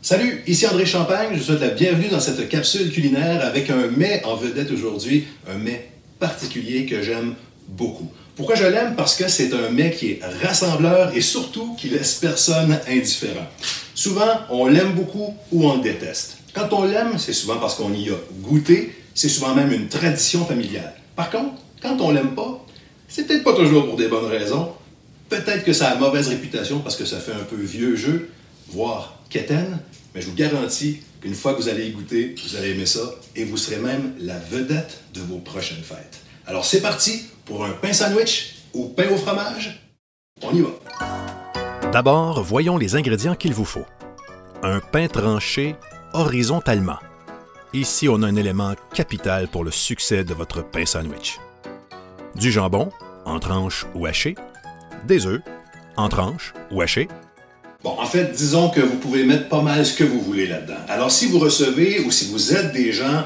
Salut, ici André Champagne, je vous souhaite la bienvenue dans cette capsule culinaire avec un mets en vedette aujourd'hui, un mets particulier que j'aime beaucoup. Pourquoi je l'aime? Parce que c'est un mets qui est rassembleur et surtout qui laisse personne indifférent. Souvent, on l'aime beaucoup ou on le déteste. Quand on l'aime, c'est souvent parce qu'on y a goûté, c'est souvent même une tradition familiale. Par contre, quand on l'aime pas, c'est peut-être pas toujours pour des bonnes raisons. Peut-être que ça a mauvaise réputation parce que ça fait un peu vieux jeu, voire quétaine, mais je vous garantis qu'une fois que vous allez y goûter, vous allez aimer ça et vous serez même la vedette de vos prochaines fêtes. Alors c'est parti pour un pain sandwich ou pain au fromage. On y va. D'abord, voyons les ingrédients qu'il vous faut. Un pain tranché horizontalement. Ici, on a un élément capital pour le succès de votre pain sandwich. Du jambon, en tranches ou haché. Des œufs, en tranches ou hachés. Bon, en fait, disons que vous pouvez mettre pas mal ce que vous voulez là-dedans. Alors, si vous recevez ou si vous êtes des gens,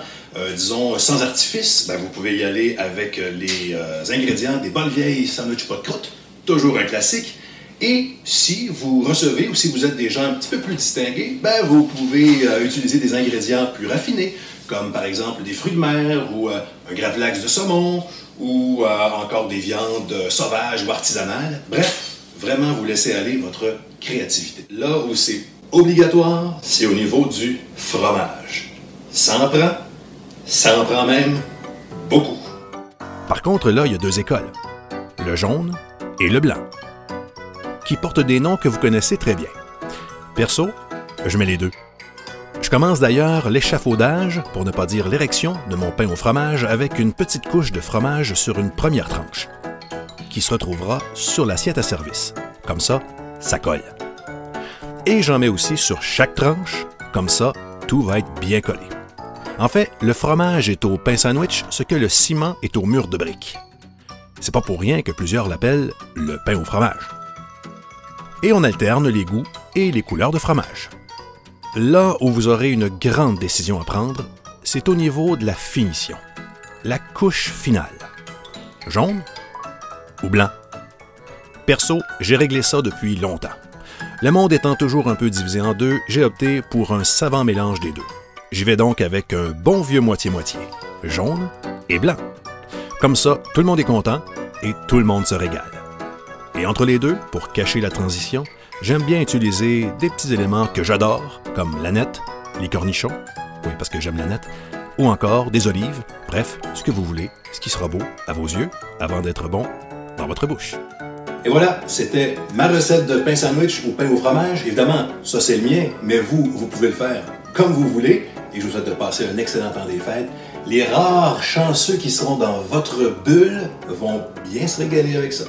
disons, sans artifice, ben, vous pouvez y aller avec les ingrédients des bonnes vieilles sandwich pas de croûte, toujours un classique. Et si vous recevez ou si vous êtes des gens un petit peu plus distingués, ben, vous pouvez utiliser des ingrédients plus raffinés, comme par exemple des fruits de mer ou un gravlax de saumon ou encore des viandes sauvages ou artisanales. Bref, vraiment vous laissez aller votre créativité. Là où c'est obligatoire, c'est au niveau du fromage. Ça en prend même beaucoup. Par contre, là, il y a deux écoles. Le jaune et le blanc, qui portent des noms que vous connaissez très bien. Perso, je mets les deux. Je commence d'ailleurs l'échafaudage, pour ne pas dire l'érection, de mon pain au fromage avec une petite couche de fromage sur une première tranche, qui se retrouvera sur l'assiette à service. Comme ça, ça colle. Et j'en mets aussi sur chaque tranche, comme ça, tout va être bien collé. En fait, le fromage est au pain sandwich ce que le ciment est au mur de briques. C'est pas pour rien que plusieurs l'appellent le pain au fromage. Et on alterne les goûts et les couleurs de fromage. Là où vous aurez une grande décision à prendre, c'est au niveau de la finition. La couche finale. Jaune ou blanc? Perso, j'ai réglé ça depuis longtemps. Le monde étant toujours un peu divisé en deux, j'ai opté pour un savant mélange des deux. J'y vais donc avec un bon vieux moitié-moitié, jaune et blanc. Comme ça, tout le monde est content et tout le monde se régale. Et entre les deux, pour cacher la transition, j'aime bien utiliser des petits éléments que j'adore, comme l'aneth, les cornichons, oui parce que j'aime l'aneth, ou encore des olives, bref, ce que vous voulez, ce qui sera beau à vos yeux avant d'être bon dans votre bouche. Et voilà, c'était ma recette de pain sandwich au pain au fromage. Évidemment, ça c'est le mien, mais vous pouvez le faire comme vous voulez. Et je vous souhaite de passer un excellent temps des fêtes. Les rares chanceux qui seront dans votre bulle vont bien se régaler avec ça.